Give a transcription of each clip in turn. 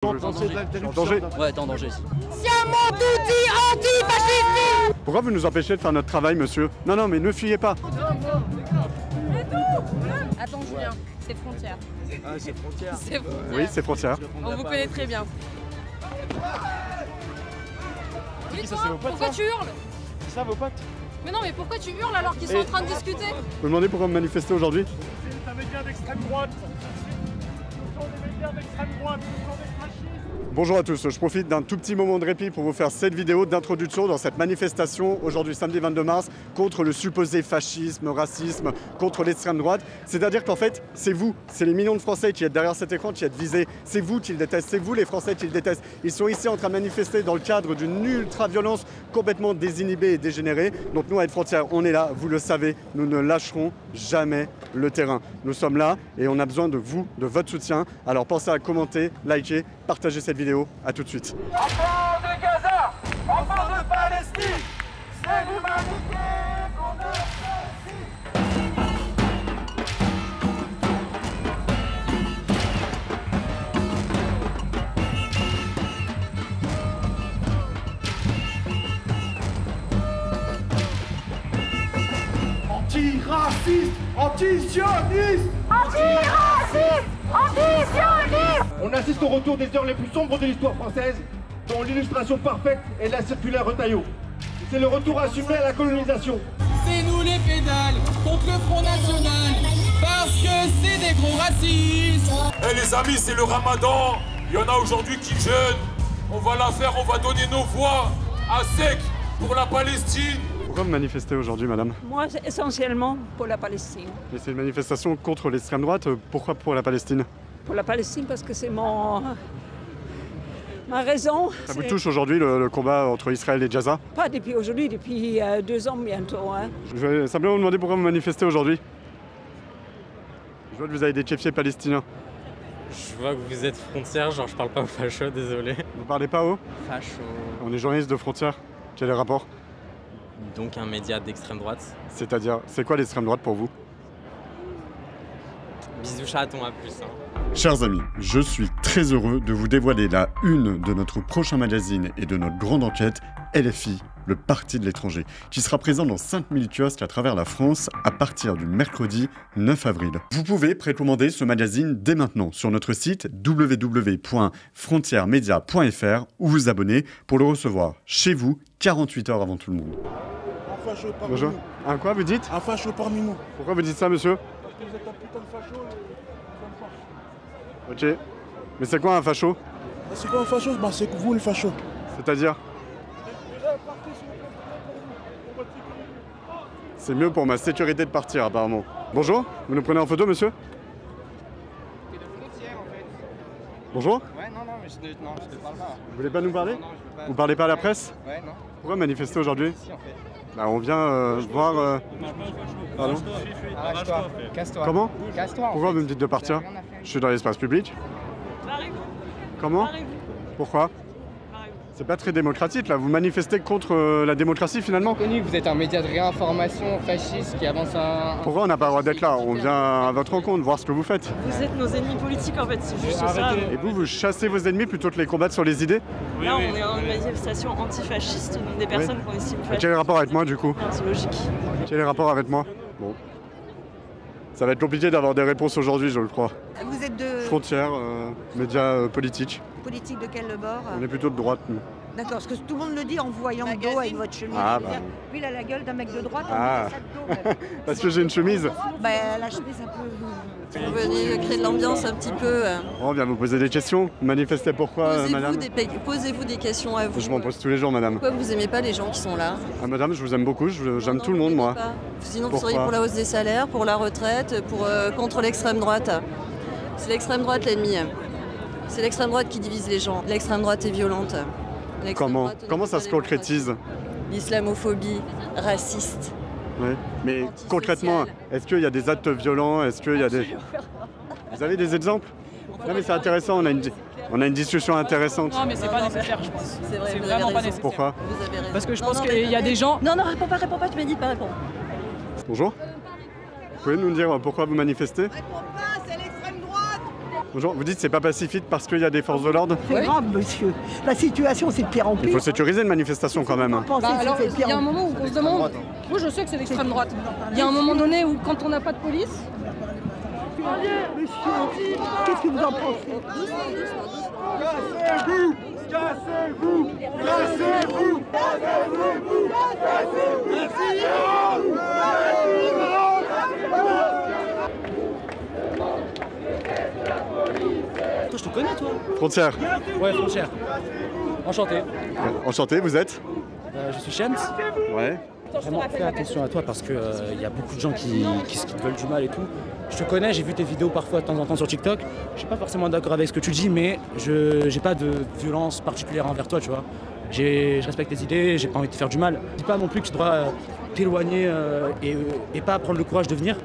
En danger. Ouais, t'es en danger ici. Siamo tutti antifascisti! Pourquoi vous nous empêchez de faire notre travail, monsieur? Non, non, mais ne fuyez pas. Attends, Julien, c'est frontière. Ah, c'est frontière. C'est frontière. Oui, c'est frontière. On vous connaît très bien. Mais ça, toi, c'est vos potes, pourquoi ça tu hurles? C'est ça vos potes? Mais non, mais pourquoi tu hurles alors qu'ils sont en train de discuter? Vous me demandez pourquoi vous manifestez aujourd'hui? C'est un média d'extrême droite. Ce sont des médias d'extrême droite, ce sont des fascistes. Bonjour à tous, je profite d'un tout petit moment de répit pour vous faire cette vidéo d'introduction dans cette manifestation aujourd'hui samedi 22 mars contre le supposé fascisme, racisme, contre l'extrême droite. C'est-à-dire qu'en fait, c'est vous, c'est les millions de Français qui êtes derrière cet écran qui êtes visés. C'est vous qui le détestent, c'est vous les Français qui le détestent. Ils sont ici en train de manifester dans le cadre d'une ultra-violence complètement désinhibée et dégénérée. Donc nous, à Aide Frontière, on est là, vous le savez, nous ne lâcherons jamais le terrain. Nous sommes là et on a besoin de vous, de votre soutien. Alors pensez à commenter, liker, partager cette vidéo. À tout de suite. Enfants de Gaza, enfants de Palestine, c'est l'humanité qu'on ne choisit. Anti-raciste, anti-sioniste, Antiraciste! Antisioniste! On assiste au retour des heures les plus sombres de l'histoire française, dont l'illustration parfaite est la circulaire Retailleau. C'est le retour assumé à la colonisation. C'est nous les pédales contre le Front National, parce que c'est des gros racistes. Eh les amis, c'est le ramadan, il y en a aujourd'hui qui jeûnent. On va la faire, on va donner nos voix à sec pour la Palestine. Pourquoi vous manifestez aujourd'hui, madame? Moi, c'est essentiellement pour la Palestine. Et c'est une manifestation contre l'extrême droite. Pourquoi pour la Palestine? Pour la Palestine parce que c'est ma raison. Ça vous touche aujourd'hui le combat entre Israël et Gaza? Pas depuis aujourd'hui, depuis 2 ans bientôt. Hein. Je vais simplement vous demander pourquoi vous manifestez aujourd'hui. Je vois que vous avez des kéfiers palestiniens. Je vois que vous êtes frontière, genre je parle pas au facho, désolé. Vous parlez pas au Facho. On est journaliste de Frontières. Quel est le rapport? Donc un média d'extrême droite. C'est-à-dire, c'est quoi l'extrême droite pour vous? Bisous chaton, à plus. Chers amis, je suis très heureux de vous dévoiler la une de notre prochain magazine et de notre grande enquête LFI, le Parti de l'étranger, qui sera présent dans 5000 kiosques à travers la France à partir du mercredi 9 avril. Vous pouvez précommander ce magazine dès maintenant sur notre site www.frontiermedia.fr ou vous abonner pour le recevoir chez vous 48 heures avant tout le monde. Un facho parmi Bonjour. nous. Un quoi vous dites? Un facho parmi nous. Pourquoi vous dites ça, monsieur? Parce que vous êtes un putain de facho et Ok. Mais c'est quoi un facho? c'est quoi un facho? Bah c'est vous le facho. C'est-à-dire? C'est mieux pour ma sécurité de partir, apparemment. Bonjour, vous nous prenez en photo, monsieur? Bonjour? Ouais, non, mais je te parle pas. Vous voulez pas nous parler? Non, je veux pas. Vous parlez pas à la presse? Ouais, non. Pourquoi manifester aujourd'hui? Si, en fait. Bah, on vient voir... Pardon? Arrache-toi. Casse-toi. Comment? Casse-toi. en Pourquoi fait. vous me dites de partir? T'as rien à faire. Je suis dans l'espace public. Comment? Pourquoi? C'est pas très démocratique là, vous manifestez contre la démocratie finalement? Connu que vous êtes un média de réinformation fasciste qui avance un... Pourquoi on n'a pas le droit d'être là? On vient à votre rencontre, voir ce que vous faites. Vous êtes nos ennemis politiques en fait, c'est juste ça. Et vous chassez vos ennemis plutôt que les combattre sur les idées? Là, on est en manifestation antifasciste, donc des personnes qu'on estime Et fascistes. quel est le rapport avec moi du coup? C'est logique. Quel est le rapport avec moi? Bon. Ça va être compliqué d'avoir des réponses aujourd'hui, je le crois. Vous êtes de Frontières, médias politiques. politique de quel bord? On est plutôt de droite, nous. D'accord, parce que tout le monde le dit en vous voyant le dos avec votre chemise. Ah, bah. Lui, il a la gueule d'un mec de droite, Ah. on dit ça de dos. même. Parce que j'ai une chemise. Bah, la chemise un peu... Vous venez créer de l'ambiance un petit peu. On vient vous poser des questions. Manifestez pourquoi, madame? Posez-vous des questions à vous. Je m'en pose tous les jours, madame. Pourquoi vous aimez pas les gens qui sont là? Ah, madame, je vous aime beaucoup, j'aime Non, tout le monde, vous moi. aimez pas. Sinon, vous Pourquoi seriez pour la hausse des salaires, pour la retraite, contre l'extrême droite. C'est l'extrême droite l'ennemi. C'est l'extrême droite qui divise les gens. L'extrême droite est violente. L'extrême Comment? droite ne Comment veut ça pas se les gens concrétise? L'islamophobie, raciste. Oui. Mais Antisocial. concrètement, est-ce qu'il y a des actes violents? Est-ce qu'il y a des... Vous avez des exemples? Non mais c'est intéressant, on a une discussion intéressante. Non, mais c'est pas nécessaire, je pense. C'est vrai, C'est vous vraiment avez pas raison. nécessaire. Pourquoi? Vous avez raison. Parce que je Non, pense non, qu'il y a des gens... Non, réponds pas, tu m'as dit pas répondre. Bonjour. Vous pouvez nous dire pourquoi vous manifestez? Réponds pas, c'est l'extrême droite. Bonjour, vous dites que c'est pas pacifique parce qu'il y a des forces de l'ordre? C'est grave, monsieur. La situation, c'est de pire en pire. Il faut sécuriser une manifestation quand même. Alors, il y a un moment où on se demande, moi je sais que c'est l'extrême droite, il y a un moment donné où quand on n'a pas de police... Monsieur, qu'est-ce que vous en pensez? Cassez-vous! Cassez-vous! Cassez-vous! Cassez-vous! Toi, je te connais, toi. Frontière. Ouais, Frontière. Enchanté. Enchanté, vous êtes? Je suis Shams. Ouais. Vraiment, fais attention à toi parce que y a beaucoup de gens qui te veulent du mal et tout. Je te connais, j'ai vu tes vidéos parfois de temps en temps sur TikTok. Je suis pas forcément d'accord avec ce que tu dis, mais j'ai pas de violence particulière envers toi, tu vois. Je respecte tes idées, j'ai pas envie de te faire du mal. Dis pas non plus que tu dois t'éloigner et pas prendre le courage de venir.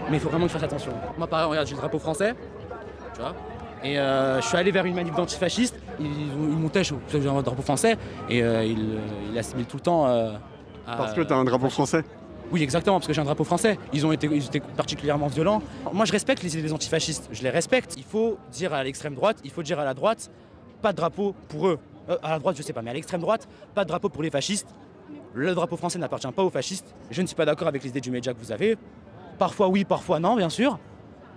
Mais il faut vraiment que tu fasses attention. Moi, par exemple, regarde, j'ai le drapeau français, tu vois. Et je suis allé vers une manif d'antifascistes. Ils montaient sur le drapeau français et il assimile tout le temps. Parce que tu as un drapeau français? Oui, exactement, parce que j'ai un drapeau français. Ils étaient particulièrement violents. Moi, je respecte les idées des antifascistes, je les respecte. Il faut dire à l'extrême droite, il faut dire à la droite, pas de drapeau pour eux. À la droite, je sais pas, mais à l'extrême droite, pas de drapeau pour les fascistes. Le drapeau français n'appartient pas aux fascistes. Je ne suis pas d'accord avec les idées du média que vous avez. Parfois oui, parfois non, bien sûr.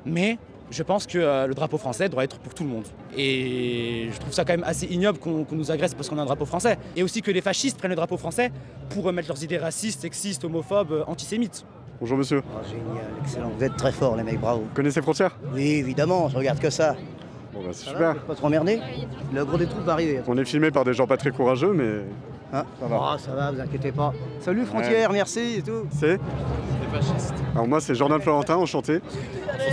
Mais je pense que le drapeau français doit être pour tout le monde. Et je trouve ça quand même assez ignoble qu'on nous agresse parce qu'on a un drapeau français. Et aussi que les fascistes prennent le drapeau français pour remettre leurs idées racistes, sexistes, homophobes, antisémites. Bonjour monsieur. Oh, génial, excellent. Vous êtes très forts les mecs, bravo. Vous connaissez Frontière? Oui, évidemment, je regarde que ça. Bon bah c'est super. Pas trop emmerdé? Le gros des troupes va arriver. On est filmé par des gens pas très courageux, mais ah, ça va. Oh, ça va, vous inquiétez pas. Salut Frontière, merci et tout. C'est? Les fascistes. Alors moi c'est Jordan Florentin, enchanté.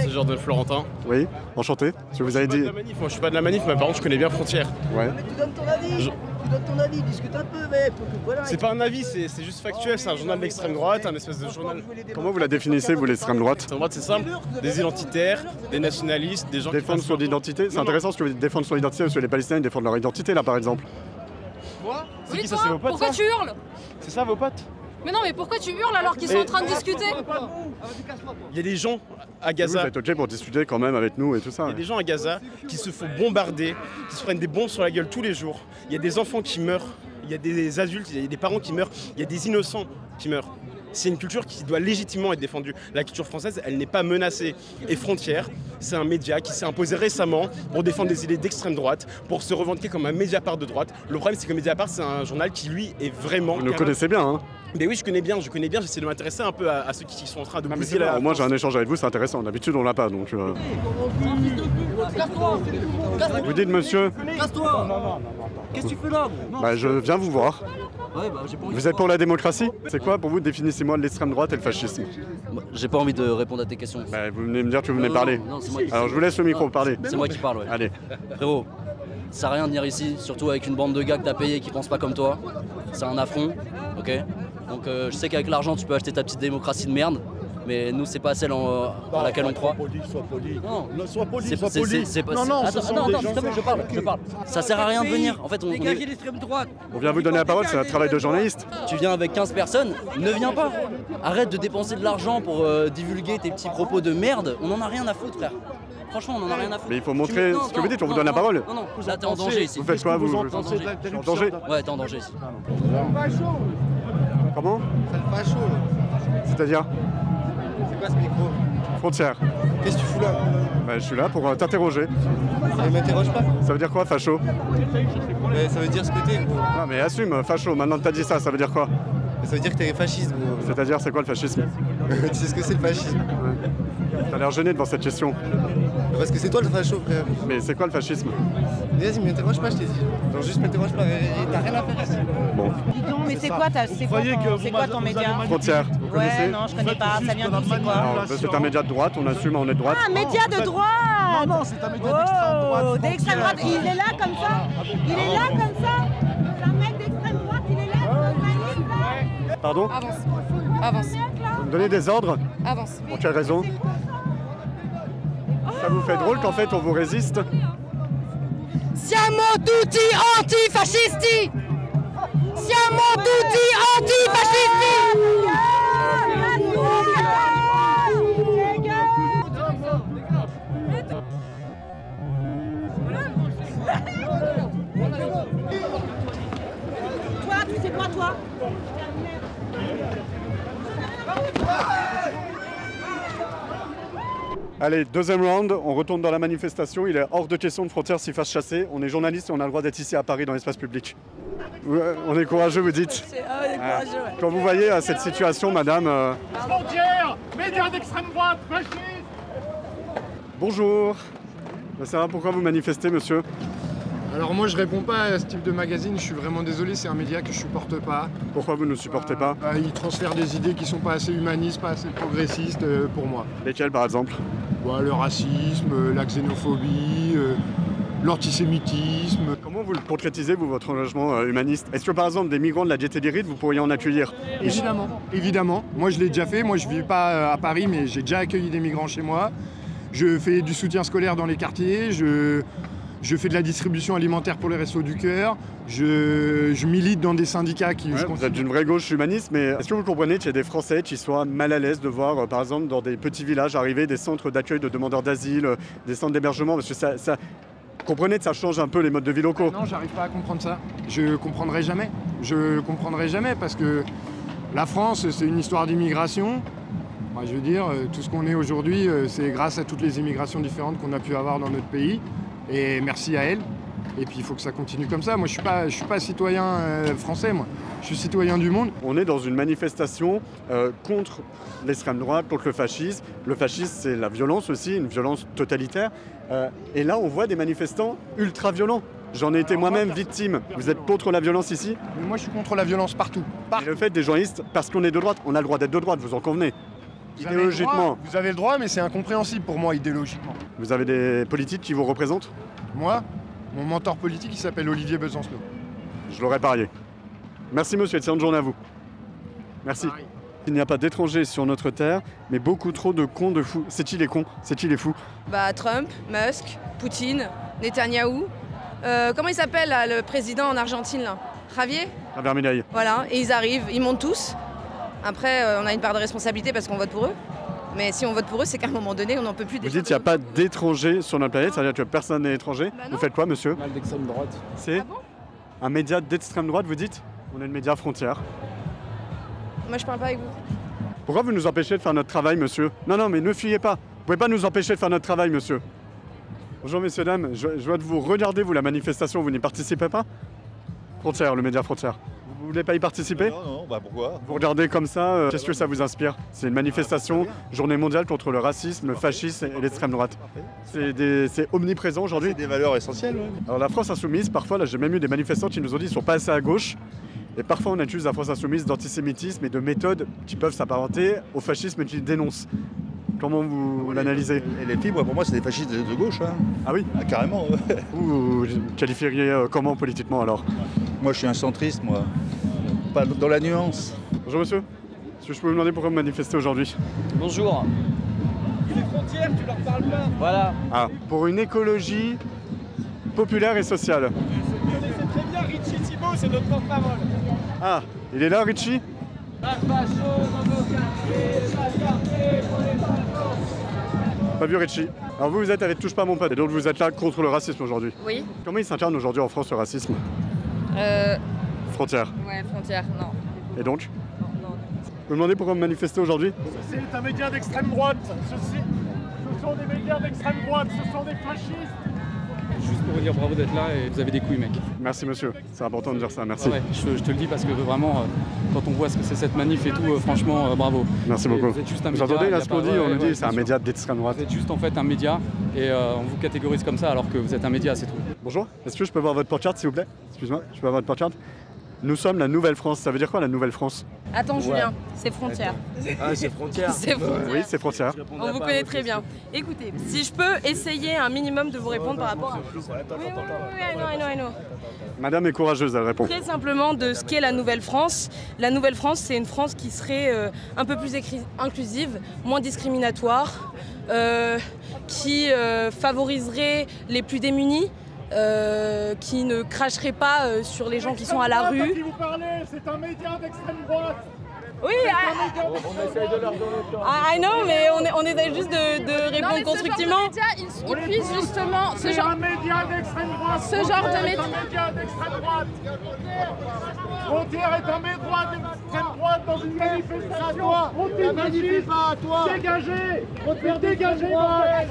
C'est Jordan Florentin. Oui, enchanté. Ce que vous avez dit. Moi je suis pas de la manif, mais par contre je connais bien Frontière. Ouais. Mais tu donnes ton avis, tu donnes ton avis, discute un peu, mais voilà. C'est pas un avis, c'est juste factuel, c'est un journal d'extrême droite, un espèce de journal. Comment vous la définissez, vous, l'extrême droite? L'extrême droite c'est simple, des identitaires, des nationalistes, des gens défendre son identité. C'est intéressant ce que vous dites, défendre son identité, parce que les Palestiniens défendent leur identité là par exemple. Quoi? C'est qui ça, c'est vos potes? Pourquoi tu hurles? C'est ça vos potes? Mais non, mais pourquoi tu hurles alors qu'ils sont en train de discuter? Il y a des gens à Gaza. Vous êtes ok pour discuter quand même avec nous et tout ça. Il y a des gens à Gaza qui se font bombarder, qui se prennent des bombes sur la gueule tous les jours. Il y a des enfants qui meurent, il y a des adultes, il y a des parents qui meurent, il y a des innocents qui meurent. C'est une culture qui doit légitimement être défendue. La culture française, elle n'est pas menacée. Et Frontière, c'est un média qui s'est imposé récemment pour défendre des idées d'extrême droite, pour se revendiquer comme un Mediapart de droite. Le problème, c'est que Mediapart, c'est un journal qui, lui, est vraiment... Vous le connaissez bien, hein? Mais oui, je connais bien, j'essaie de m'intéresser un peu à ceux qui sont en train de bousiller la... Moi, j'ai un échange avec vous, c'est intéressant. D'habitude, on l'a pas, donc... Vous dites, monsieur? Casse-toi! Non. Qu'est-ce que tu fais là? Bah, je viens vous voir. Ouais, bah, j'ai pas envie vous êtes pour la démocratie? C'est quoi pour vous? Définissez-moi l'extrême droite et le fascisme. J'ai pas envie de répondre à tes questions. Bah, vous venez me dire que vous venez parler. Non, c'est moi qui... Alors je vous laisse le micro parler. C'est moi qui parle, ouais. Allez. Frérot, ça sert à rien de venir ici, surtout avec une bande de gars que t'as payé qui pensent pas comme toi. C'est un affront, ok? Donc je sais qu'avec l'argent tu peux acheter ta petite démocratie de merde. Mais nous, c'est pas celle à laquelle on croit. Sois poli. Non, sois poli. Attends, je parle. Ça sert à rien de venir. En fait, Dégagez l'extrême droite. On vient vous donner la parole, c'est un travail de journaliste. Tu viens avec 15 personnes, ne viens pas. Arrête de dépenser de l'argent pour divulguer tes petits propos de merde. On en a rien à foutre, frère. Franchement, on en a rien à foutre. Mais il faut montrer ce que vous dites, on vous donne la parole. Non, là, t'es en danger ici. Vous faites quoi, vous? En danger. Ouais, t'es en danger ici. Comment? C'est le facho. C'est-à-dire? C'est quoi ce micro? Frontière. Qu'est-ce que tu fous là? Bah, je suis là pour t'interroger. Ne m'interroge pas. Ça veut dire quoi, facho? Mais ça veut dire ce que t'es, gros. Non, mais assume, facho. Maintenant que t'as dit ça, ça veut dire quoi? Ça veut dire que t'es fasciste, gros. C'est-à-dire, c'est quoi le fascisme? Tu sais ce que c'est le fascisme? T'as l'air gêné devant cette question. Parce que c'est toi le facho, frère. Mais c'est quoi le fascisme? Vas-y, m'interroge pas, je t'ai dit. Genre juste m'interroge pas, t'as rien à faire ici. Bon. Dis donc, mais c'est quoi ton média? Frontière, vous connaissez? Ouais, non, je connais pas. Ça vient d'où, c'est quoi? C'est un média de droite, on assume, on est de droite. Ah, un média de droite! Non, c'est un média d'extrême droite. Oh, d'extrême droite. Il est là comme ça? Il est là comme ça? C'est un mec d'extrême droite, il est là comme ça? Pardon? Avance. Vous me donnez des ordres? Avance. Pour quelle raison? Ça vous fait drôle qu'en fait on vous résiste? Siamo tutti antifascisti! Siamo tutti antifascisti! Allez, deuxième round, on retourne dans la manifestation. Il est hors de question de frontières s'y fasse chasser. On est journaliste et on a le droit d'être ici à Paris dans l'espace public. On est courageux, vous dites. On est courageux, ouais. Quand vous voyez cette situation, madame... Frontières, médias d'extrême droite, fascistes. Bonjour. Ça va, pourquoi vous manifestez, monsieur? Alors moi je réponds pas à ce type de magazine, je suis vraiment désolé, c'est un média que je supporte pas. Pourquoi vous ne supportez pas? Il transfère des idées qui sont pas assez humanistes, pas assez progressistes pour moi. Lesquelles par exemple? Le racisme, la xénophobie, l'antisémitisme. Comment vous le concrétisez, vous, votre engagement humaniste? Est-ce que par exemple des migrants de la Diétélirie, vous pourriez en accueillir? Évidemment, évidemment. Moi je l'ai déjà fait, moi je vis pas à Paris mais j'ai déjà accueilli des migrants chez moi. Je fais du soutien scolaire dans les quartiers, je fais de la distribution alimentaire pour les Restos du Cœur, je milite dans des syndicats qui... Vous êtes d'une vraie gauche humaniste, mais est-ce que vous comprenez qu'il y a des Français qui soient mal à l'aise de voir, par exemple, dans des petits villages arriver des centres d'accueil de demandeurs d'asile, des centres d'hébergement, parce que ça... Comprenez que ça change un peu les modes de vie locaux. Non, j'arrive pas à comprendre ça. Je comprendrai jamais. Je comprendrai jamais parce que la France, c'est une histoire d'immigration. Moi, je veux dire, tout ce qu'on est aujourd'hui, c'est grâce à toutes les immigrations différentes qu'on a pu avoir dans notre pays. Et merci à elle. Et puis il faut que ça continue comme ça. Moi je suis pas citoyen français, moi. Je suis citoyen du monde. On est dans une manifestation contre l'extrême droite, contre le fascisme. Le fascisme c'est la violence aussi, une violence totalitaire. Et là on voit des manifestants ultra violents. J'en ai été moi-même victime. Vous êtes contre la violence ici? Mais moi je suis contre la violence partout. Et le fait des journalistes, parce qu'on est de droite, on a le droit d'être de droite, vous en convenez? Idéologiquement. Vous avez le droit, mais c'est incompréhensible pour moi, idéologiquement. Vous avez des politiques qui vous représentent? Moi, mon mentor politique, il s'appelle Olivier Besancenot. Je l'aurais parié. Merci monsieur, excellente journée à vous. Merci. Pareil. Il n'y a pas d'étrangers sur notre terre, mais beaucoup trop de cons de fous. C'est qui les cons? C'est qui les fous? Trump, Musk, Poutine, Netanyahou. Comment il s'appelle là, le président en Argentine là? Javier Milei. Voilà, et ils arrivent, ils montent tous. Après, on a une part de responsabilité parce qu'on vote pour eux. Mais si on vote pour eux, c'est qu'à un moment donné, on n'en peut plus. Vous dites qu'il n'y a pas d'étrangers sur notre planète, ça veut dire que personne n'est étranger. Vous faites quoi, monsieur? Mal d'extrême droite. C'est un média d'extrême droite, vous dites? On est une média frontière. Moi, je parle pas avec vous. Pourquoi vous nous empêchez de faire notre travail, monsieur? Non, mais ne fuyez pas. Vous pouvez pas nous empêcher de faire notre travail, monsieur. Bonjour, messieurs, dames. Je vois que vous regardez, vous, la manifestation, vous n'y participez pas? Frontière, le média frontière. Vous voulez pas y participer? Non, pourquoi? Vous regardez comme ça, qu'est-ce que ça vous inspire? C'est une manifestation, journée mondiale contre le racisme, le fascisme et l'extrême droite. C'est omniprésent aujourd'hui. C'est des valeurs essentielles, ouais. Alors la France insoumise, parfois, là j'ai même eu des manifestants qui nous ont dit qu'ils sont pas assez à gauche. Et parfois on accuse la France insoumise d'antisémitisme et de méthodes qui peuvent s'apparenter au fascisme qu'ils dénoncent. Comment vous l'analysez? Et les filles, pour moi, c'est des fascistes de gauche. Hein. Ah oui? Carrément. Vous qualifieriez comment politiquement alors? Moi, je suis un centriste, moi. Pas dans la nuance. Bonjour monsieur. Est-ce que je peux vous demander pourquoi vous manifestez aujourd'hui? Bonjour. Les frontières, tu leur parles pas. Voilà. Ah, pour une écologie populaire et sociale. Vous connaissez très bien Richie Thibault, c'est notre porte-parole. Ah, il est là Richie? Pas vu Richie. Alors vous êtes avec Touche pas mon pote et donc vous êtes là contre le racisme aujourd'hui. Oui. Comment il s'incarne aujourd'hui en France le racisme? Frontière. Ouais, frontière, non. Et donc? Non. Vous me demandez pourquoi vous manifestez aujourd'hui? C'est un média d'extrême droite. Ce sont des médias d'extrême droite, ce sont des fascistes. Juste pour vous dire bravo d'être là et vous avez des couilles, mec. Merci monsieur, c'est important de dire ça, merci. Ouais, je te le dis parce que vraiment, quand on voit ce que c'est cette manif et tout, franchement, bravo. Merci beaucoup. Vous êtes juste un vous média. entendez là ce qu'on dit? On nous dit c'est un sûr. média d'extrême droite. Vous êtes juste en fait un média et on vous catégorise comme ça alors que vous êtes un média, c'est tout. Bonjour, est-ce que je peux voir votre pancarte s'il vous plaît? Excuse-moi, je peux avoir votre pancarte? Nous sommes la Nouvelle France, ça veut dire quoi la Nouvelle France? Attends Julien, c'est frontière. Ah, c'est frontière. C'est frontière. Oui, c'est frontière. On vous connaît très bien. Écoutez, si je peux essayer un minimum de vous répondre par rapport à... Oui, I know. Madame est courageuse, elle répond. Très simplement de ce qu'est la Nouvelle France. La Nouvelle France, c'est une France qui serait un peu plus inclusive, moins discriminatoire, qui favoriserait les plus démunis, qui ne cracherait pas sur les gens qui sont à la rue. Qui vous parlez, c'est un média d'extrême droite. Oui, On essaye de leur donner le temps. I know, mais on essaie juste de répondre constructivement. Ils puissent justement ce genre de média d'extrême droite. Ce genre de média d'extrême droite. Frontière est un média d'extrême droite dans une manifestation. Manifeste pas à toi. Dégagez. Dégagez. Allez.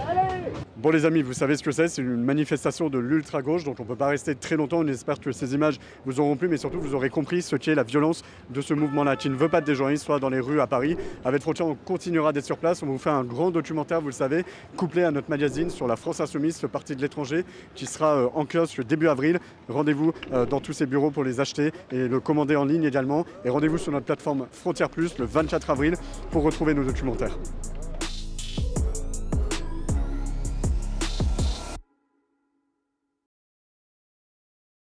Bon les amis, vous savez ce que c'est une manifestation de l'ultra-gauche, donc on ne peut pas rester très longtemps. On espère que ces images vous auront plu, mais surtout vous aurez compris ce qu'est la violence de ce mouvement-là, qui ne veut pas que des journalistes soient dans les rues à Paris. Avec Frontières, on continuera d'être sur place. On va vous faire un grand documentaire, vous le savez, couplé à notre magazine sur la France Insoumise, ce parti de l'étranger, qui sera en kiosque début avril. Rendez-vous dans tous ces bureaux pour les acheter et le commander en ligne également. Et rendez-vous sur notre plateforme Frontières Plus le 24 avril pour retrouver nos documentaires.